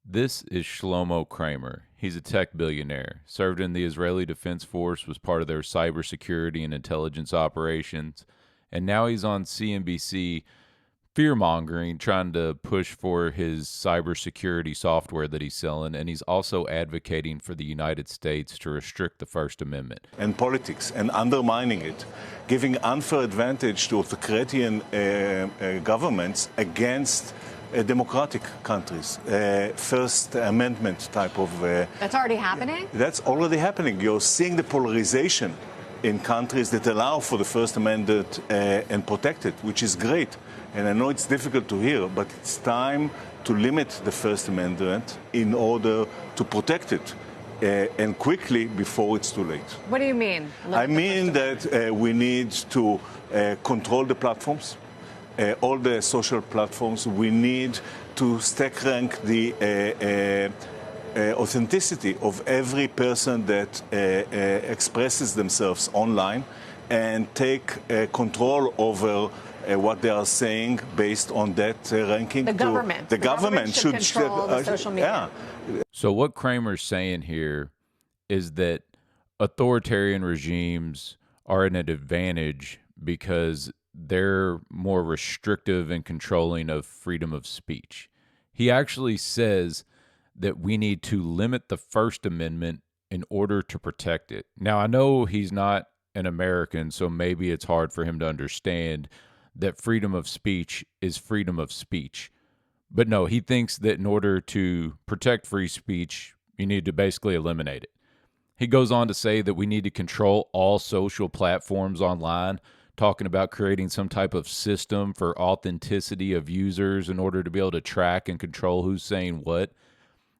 This is Shlomo Kramer. He's a tech billionaire, served in the Israeli Defense Force, was part of their cybersecurity and intelligence operations, and now he's on CNBC fear-mongering, trying to push for his cybersecurity software that he's selling, and he's also advocating for the United States to restrict the First Amendment. And politics, and undermining it, giving unfair advantage to authoritarian governments against democratic countries, First Amendment type of... That's already happening? That's already happening. You're seeing the polarization in countries that allow for the First Amendment and protect it, which is great. And I know it's difficult to hear, but it's time to limit the First Amendment in order to protect it, and quickly before it's too late. What do you mean? I mean that we need to control the platforms, all the social platforms. We need to stack rank the authenticity of every person that expresses themselves online and take control over what they are saying based on that ranking. The government. The government should control the social media. Yeah. So what Kramer's saying here is that authoritarian regimes are at an advantage because they're more restrictive and controlling of freedom of speech. He actually says that we need to limit the First Amendment in order to protect it. Now, I know he's not an American, so maybe it's hard for him to understand that freedom of speech is freedom of speech. But no, he thinks that in order to protect free speech, you need to basically eliminate it. He goes on to say that we need to control all social platforms online, talking about creating some type of system for authenticity of users in order to be able to track and control who's saying what.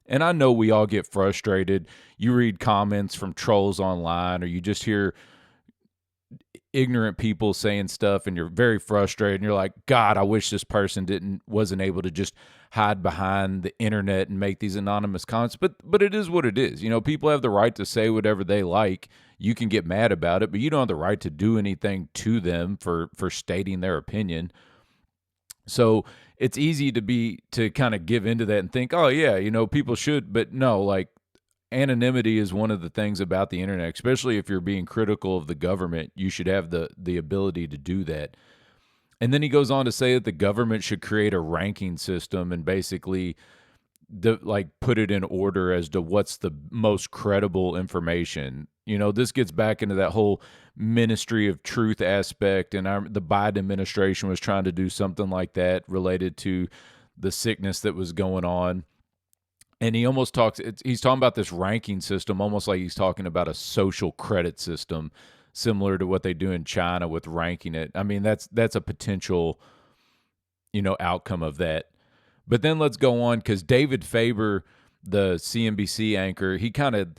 And I know we all get frustrated. You read comments from trolls online, or you just hear ignorant people saying stuff and you're very frustrated and you're like, God, I wish this person wasn't able to just hide behind the internet and make these anonymous comments. But it is what it is. You know, people have the right to say whatever they like. You can get mad about it, but you don't have the right to do anything to them for stating their opinion. So it's easy to kind of give into that and think, oh yeah, you know, people should, but no, like, anonymity is one of the things about the internet, especially if you're being critical of the government. You should have the ability to do that. And then he goes on to say that the government should create a ranking system and basically put it in order as to what's the most credible information. You know, this gets back into that whole ministry of truth aspect, and the Biden administration was trying to do something like that related to the sickness that was going on. And he almost he's talking about this ranking system almost like he's talking about a social credit system similar to what they do in China with ranking it. I mean, that's a potential, you know, outcome of that. But then let's go on, because David Faber, the CNBC anchor, he kind of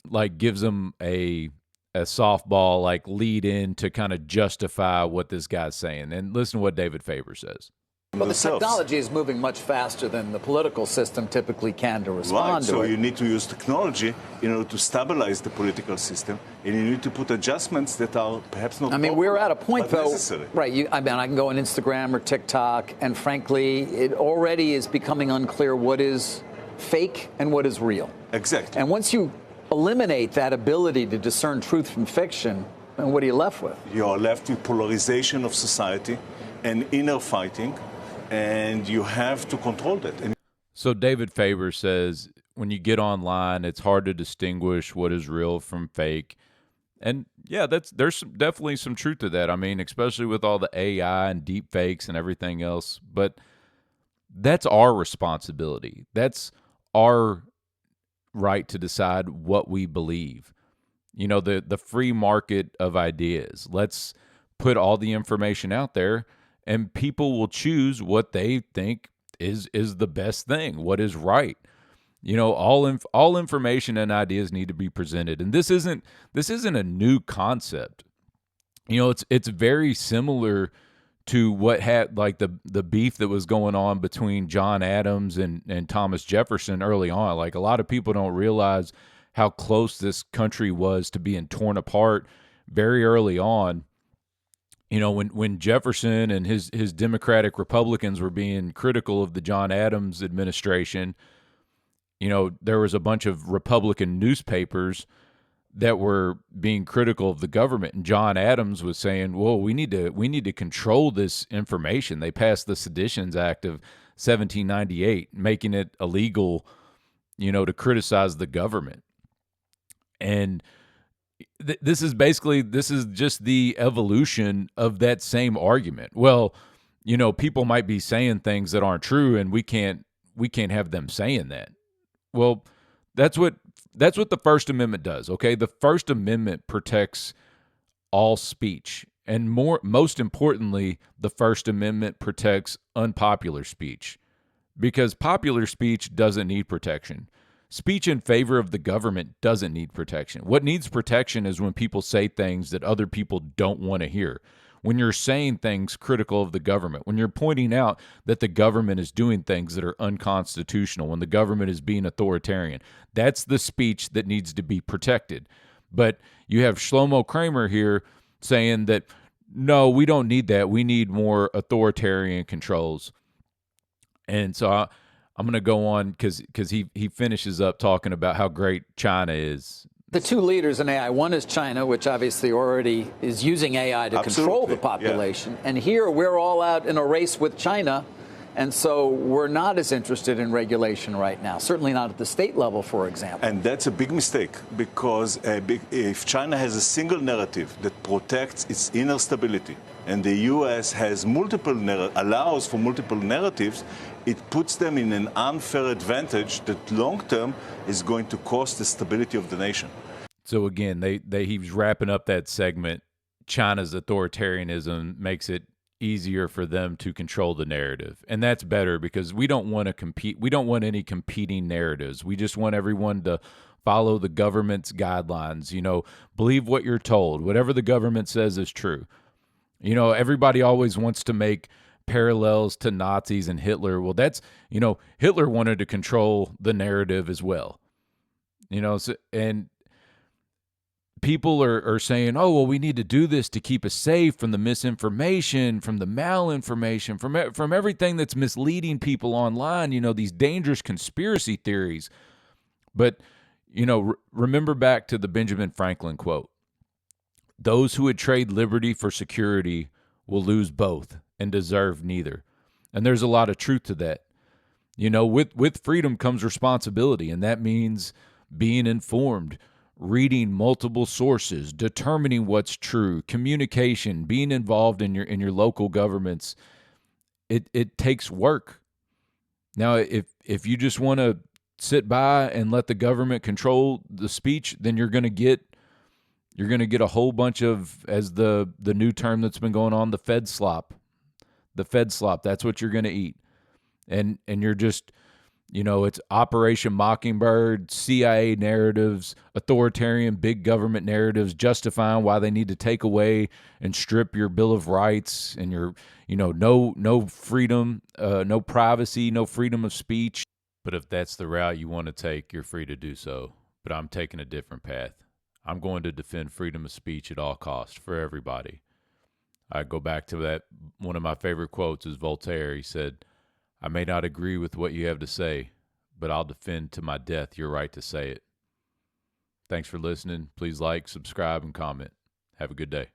like gives him a softball like lead in to kind of justify what this guy's saying. And listen to what David Faber says. Well, the technology is moving much faster than the political system typically can to respond to it. So you need to use technology in order to stabilize the political system, and you need to put adjustments that are perhaps not. I mean, we're at a point, though, necessary. Right? I mean, I can go on Instagram or TikTok, and frankly, it already is becoming unclear what is fake and what is real. Exactly. And once you eliminate that ability to discern truth from fiction, then what are you left with? You are left with polarization of society and inner fighting. And you have to control that. So David Faber says when you get online, it's hard to distinguish what is real from fake. And yeah, there's definitely some truth to that. I mean, especially with all the AI and deep fakes and everything else. But that's our responsibility. That's our right to decide what we believe. You know, the free market of ideas. Let's put all the information out there, and people will choose what they think is the best thing, what is right. You know, all information and ideas need to be presented, and this isn't a new concept. You know, it's very similar to what had like the beef that was going on between John Adams and Thomas Jefferson early on. Like, a lot of people don't realize how close this country was to being torn apart very early on. You know, when Jefferson and his Democratic Republicans were being critical of the John Adams administration, there was a bunch of Republican newspapers that were being critical of the government, and John Adams was saying, "Well, we need to control this information." They passed the Seditions Act of 1798, making it illegal, to criticize the government. And this is just the evolution of that same argument. Well, people might be saying things that aren't true, and we can't have them saying that. Well, that's what the First Amendment does, okay? The First Amendment protects all speech. And most importantly, the First Amendment protects unpopular speech, because popular speech doesn't need protection. Speech in favor of the government doesn't need protection. What needs protection is when people say things that other people don't want to hear. When you're saying things critical of the government, when you're pointing out that the government is doing things that are unconstitutional, when the government is being authoritarian, that's the speech that needs to be protected. But you have Shlomo Kramer here saying that, no, we don't need that. We need more authoritarian controls. And so I'm going to go on because he finishes up talking about how great China is. The two leaders in AI, one is China, which obviously already is using AI to control the population. Yeah. And here we're all out in a race with China. And so we're not as interested in regulation right now, certainly not at the state level, for example. And that's a big mistake, because if China has a single narrative that protects its inner stability, and the U.S. has allows for multiple narratives, it puts them in an unfair advantage that long-term is going to cost the stability of the nation. So again, he was wrapping up that segment. China's authoritarianism makes it easier for them to control the narrative. And that's better, because we don't want to compete. We don't want any competing narratives. We just want everyone to follow the government's guidelines, believe what you're told. Whatever the government says is true. Everybody always wants to make parallels to Nazis and Hitler. Well, that's, Hitler wanted to control the narrative as well. And people are saying, oh, well, we need to do this to keep us safe from the misinformation, from the malinformation, from everything that's misleading people online, these dangerous conspiracy theories. But, remember back to the Benjamin Franklin quote: "Those who would trade liberty for security will lose both and deserve neither." And there's a lot of truth to that. With freedom comes responsibility, and that means being informed, reading multiple sources, determining what's true, communication, being involved in your local governments. It takes work. Now, if you just want to sit by and let the government control the speech, then you're going to get a whole bunch of, as the new term that's been going on, the Fed slop. The Fed slop, that's what you're going to eat. And you're just, it's Operation Mockingbird, CIA narratives, authoritarian big government narratives justifying why they need to take away and strip your Bill of Rights and your, no freedom, no privacy, no freedom of speech. But if that's the route you want to take, you're free to do so. But I'm taking a different path. I'm going to defend freedom of speech at all costs for everybody. I go back to that. One of my favorite quotes is Voltaire. He said, "I may not agree with what you have to say, but I'll defend to my death your right to say it." Thanks for listening. Please like, subscribe, and comment. Have a good day.